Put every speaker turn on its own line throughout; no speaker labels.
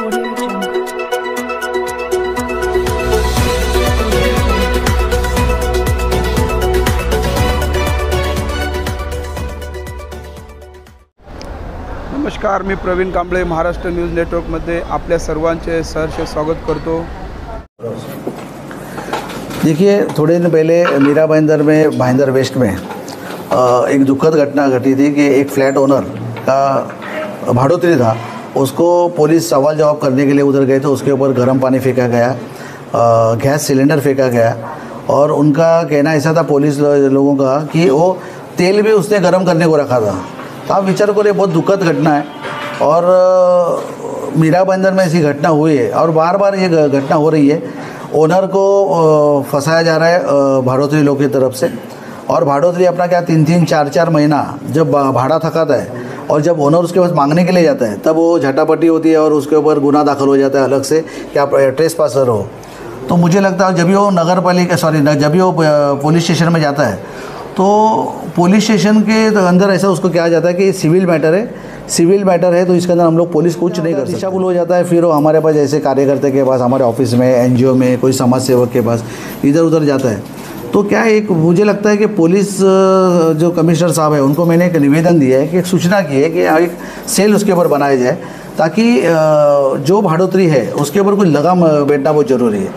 नमस्कार, मी प्रवीण कांबळे महाराष्ट्र न्यूज नेटवर्कमध्ये आपल्या सर्वांचे सहर्ष स्वागत करतो।
देखिए, थोड़े दिन पहले मीरा भाईंदर वेस्ट में एक दुखद घटना घटी थी कि एक फ्लैट ओनर का भाड़ोत्री था, उसको पुलिस सवाल जवाब करने के लिए उधर गए थे। उसके ऊपर गर्म पानी फेंका गया, गैस सिलेंडर फेंका गया और उनका कहना ऐसा था पुलिस लोगों का कि वो तेल भी उसने गर्म करने को रखा था। तो आप विचार करें, बहुत दुखद घटना है और मीरा भाईंदर में ऐसी घटना हुई है और बार बार ये घटना हो रही है। ओनर को फंसाया जा रहा है भाड़ोत्री लोग की तरफ से, और भाड़ोत्री अपना क्या 3-3, 4-4 महीना जब भाड़ा थकाता है और जब ओनर उसके पास मांगने के लिए जाता है तब वो झटापटी होती है और उसके ऊपर गुनाह दाखिल हो जाता है अलग से कि आप ट्रेसपासर हो। तो मुझे लगता है जब भी वो जब भी वो पुलिस स्टेशन में जाता है तो पुलिस स्टेशन के अंदर ऐसा उसको क्या जाता है कि सिविल मैटर है, तो इसके अंदर हम लोग पुलिस कुछ नहीं कर सकते। दिशाभूल हो जाता है, फिर वो हमारे पास ऐसे कार्यकर्ता के पास, हमारे ऑफिस में, एनजीओ में, कोई समाज सेवक के पास इधर उधर जाता है। तो क्या एक मुझे लगता है कि पुलिस जो कमिश्नर साहब है उनको मैंने एक निवेदन दिया है कि एक सूचना की है कि एक सेल उसके ऊपर बनाया जाए ताकि जो भाड़ोत्री है उसके ऊपर कुछ लगाम बैठना बहुत ज़रूरी है।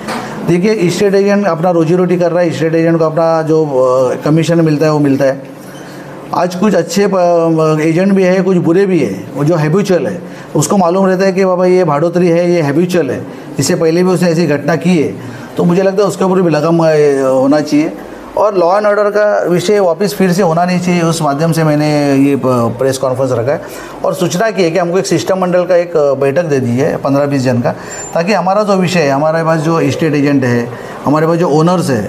देखिए, स्टेट एजेंट अपना रोजी रोटी कर रहा है, स्टेट एजेंट को अपना जो कमीशन मिलता है वो मिलता है। आज कुछ अच्छे एजेंट भी है, कुछ बुरे भी है। वो जो हैबिचुअल है उसको मालूम रहता है कि बाबा ये भाड़ोत्री है, ये हैबिचुअल है, इससे पहले भी उसने ऐसी घटना की है। तो मुझे लगता है उसके ऊपर भी लगाम होना चाहिए और लॉ एंड ऑर्डर का विषय वापस फिर से होना नहीं चाहिए। उस माध्यम से मैंने ये प्रेस कॉन्फ्रेंस रखा है और सूचना की है कि हमको एक सिस्टम मंडल का एक बैठक दे दी है 15-20 जन का, ताकि हमारा जो विषय है, हमारे पास जो स्टेट एजेंट है, हमारे पास जो ओनर्स है,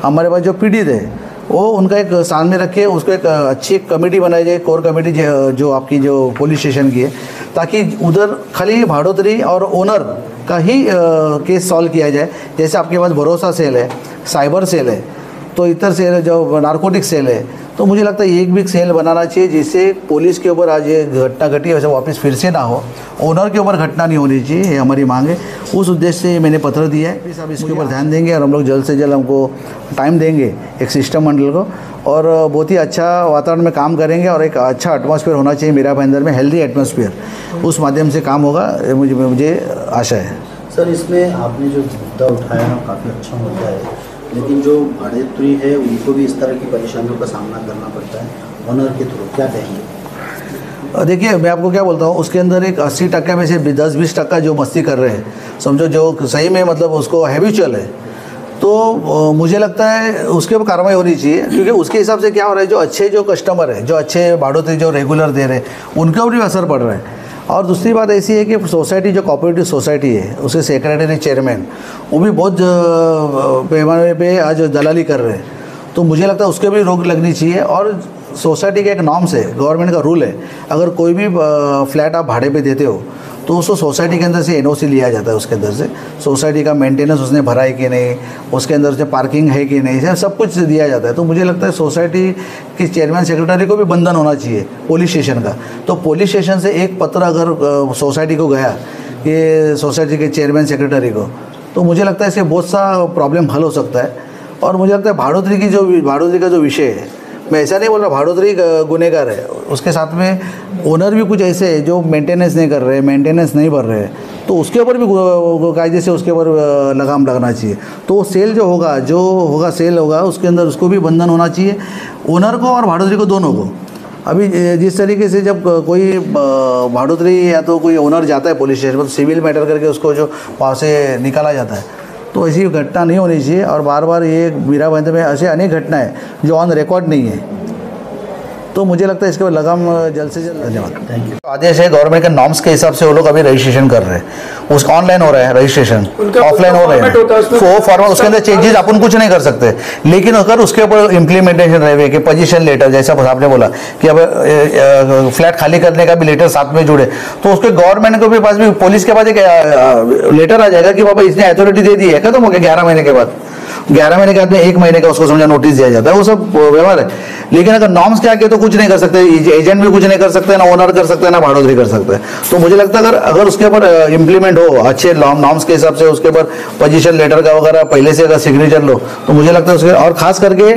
हमारे पास जो पीड़ित है, वो उनका एक सामने रखे, उसको एक अच्छी कमेटी बनाई जाए, कोर कमेटी जो आपकी जो पुलिस स्टेशन की है, ताकि उधर खाली भाड़ोत्री और ओनर का ही केस सॉल्व किया जाए। जैसे आपके पास भरोसा सेल है, साइबर सेल है, तो इतर सेल है, जो नारकोटिक सेल है, तो मुझे लगता है एक भी सेल बनाना चाहिए जिससे पुलिस के ऊपर आज ये घटना घटी वैसे वापस फिर से ना हो, ओनर के ऊपर घटना नहीं होनी चाहिए, ये हमारी मांग है। उस उद्देश्य से मैंने पत्र दिया है। सब इसके ऊपर ध्यान देंगे और हम लोग जल्द से जल्द हमको टाइम देंगे एक सिस्टम मंडल को और बहुत ही अच्छा वातावरण में काम करेंगे और एक अच्छा एटमॉस्फेयर होना चाहिए मीरा भाईंदर में, हेल्दी एटमॉस्फेयर, उस माध्यम से काम होगा, मुझे आशा है।
सर, इसमें आपने जो मुद्दा उठाया ना काफ़ी अच्छा मुद्दा है, लेकिन जो भाड़ोत्री है उनको भी इस तरह की परेशानियों का सामना करना पड़ता है ओनर के थ्रू, क्या कहेंगे?
देखिए, मैं आपको क्या बोलता हूँ, उसके अंदर एक 80% में से 10-20% जो मस्ती कर रहे हैं, समझो जो सही में मतलब उसको हैबिचुअल है, तो मुझे लगता है उसके ऊपर कार्रवाई होनी चाहिए। क्योंकि उसके हिसाब से क्या हो रहा है, जो अच्छे जो कस्टमर है, जो अच्छे भाड़ोत्री जो रेगुलर दे रहे हैं, उनके ऊपर भी असर पड़ रहा है। और दूसरी बात ऐसी है कि सोसाइटी जो कोऑपरेटिव सोसाइटी है, उसके सेक्रेटरी चेयरमैन वो भी बहुत पैमाने पे आज दलाली कर रहे हैं। तो मुझे लगता है उसके भी रोक लगनी चाहिए और सोसाइटी का एक नॉर्म्स है, गवर्नमेंट का रूल है, अगर कोई भी फ्लैट आप भाड़े पे देते हो तो उसको सोसाइटी के अंदर से एनओसी लिया जाता है। उसके अंदर से सोसाइटी का मेंटेनेंस उसने भरा है कि नहीं, उसके अंदर से पार्किंग है कि नहीं, सब कुछ दिया जाता है। तो मुझे लगता है सोसाइटी की चेयरमैन सेक्रेटरी को भी बंधन होना चाहिए पुलिस स्टेशन का। तो पुलिस स्टेशन से एक पत्र अगर सोसाइटी को गया कि सोसाइटी के चेयरमैन सेक्रेटरी को, तो मुझे लगता है इससे बहुत सा प्रॉब्लम हल हो सकता है। और मुझे लगता है भाड़ोत्री का जो विषय है, मैं ऐसा नहीं बोल रहा भाड़ोत्री गुनहगार है, उसके साथ में ओनर भी कुछ ऐसे है जो मेंटेनेंस नहीं कर रहे, मेंटेनेंस नहीं भर रहे, तो उसके ऊपर भी कायदे से उसके ऊपर लगाम लगना चाहिए। तो सेल जो होगा सेल होगा, उसके अंदर उसको भी बंधन होना चाहिए, ओनर को और भाड़ोत्री को, दोनों को। अभी जिस तरीके से जब कोई भाड़ोत्री या तो कोई ओनर जाता है पुलिस स्टेशन पर, सिविल मैटर करके उसको जो वहाँ से निकाला जाता है, तो ऐसी घटना नहीं होनी चाहिए। और बार बार ये मीरा भाईंदर में ऐसे अनेक घटनाएं जो ऑन रिकॉर्ड नहीं है, तो मुझे लगता है इसके ऊपर लगाम जल्द से जल्द। धन्यवाद, थैंक यू। आदेश है गवर्नमेंट के नॉर्म्स के हिसाब से वो लोग अभी रजिस्ट्रेशन कर रहे हैं, उसका ऑनलाइन हो रहा है रजिस्ट्रेशन, ऑफलाइन हो रहा है, वो फॉर्मेट उसके अंदर चेंजेस अपन कुछ नहीं कर सकते। लेकिन अगर उसके ऊपर इम्प्लीमेंटेशन रहे कि पोजीशन लेटर, जैसा आपने बोला कि अब फ्लैट खाली करने का भी लेटर साथ में जुड़े, तो उसके गवर्नमेंट के पास भी, पुलिस के पास एक लेटर आ जाएगा कि बाबा इसने अथॉरिटी दे दी है, खत्म हो गया 11 महीने के बाद। 11 महीने के आदमी 1 महीने का उसको समझा नोटिस दिया जाता है, वो सब व्यवहार है। लेकिन अगर नॉर्म्स के आगे तो कुछ नहीं कर सकते, एजेंट भी कुछ नहीं कर सकते, ना ओनर कर सकते, ना भाड़ोतरी कर सकते। तो मुझे लगता है अगर उसके ऊपर इम्प्लीमेंट हो अच्छे नॉर्म्स के हिसाब से, उसके ऊपर पोजीशन लेटर का वगैरह पहले से अगर सिग्नेचर लो, तो मुझे लगता है उसके, और खास करके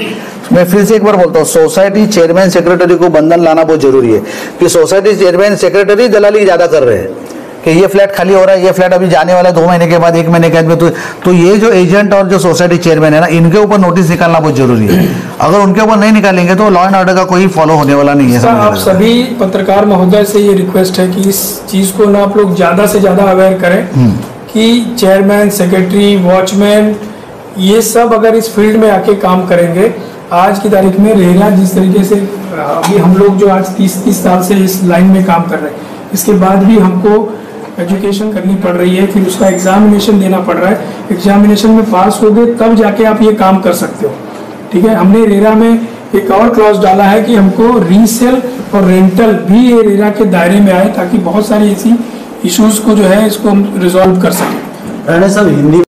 मैं फिर से एक बार बोलता हूँ, सोसाइटी चेयरमैन सेक्रेटरी को बंधन लाना बहुत जरूरी है कि सोसाइटी चेयरमैन सेक्रेटरी दलाली ज्यादा कर रहे हैं कि ये फ्लैट खाली हो रहा है, ये फ्लैट अभी जाने वाला है 2 महीने के बाद, 1 महीने के बाद में, तो ये जो एजेंट और जो सोसाइटी चेयरमैन है ना, इनके ऊपर नोटिस निकालना बहुत जरूरी है। अगर उनके ऊपर नहीं निकालेंगे तो लॉ एंड ऑर्डर का कोई फॉलो होने वाला नहीं है।
आप सभी पत्रकार महोदय से ये रिक्वेस्ट है कि इस चीज को ना आप लोग ज्यादा से ज्यादा अवेयर करें कि चेयरमैन, सेक्रेटरी, वॉचमैन, ये सब अगर इस फील्ड में आके काम करेंगे, आज की तारीख में रेरा जिस तरीके से अभी हम लोग जो आज 30 साल से इस लाइन में काम कर रहे हैं, इसके बाद भी हमको एजुकेशन करनी पड़ रही है, फिर उसका एग्जामिनेशन देना पड़ रहा है, एग्जामिनेशन में पास हो गए तब जाके आप ये काम कर सकते हो। ठीक है, हमने रेरा में एक और क्लॉज डाला है कि हमको रीसेल और रेंटल भी ये रेरा के दायरे में आए, ताकि बहुत सारी ऐसी इश्यूज को जो है इसको हम रिजॉल्व कर सकें।
राणा साहब, हिंदी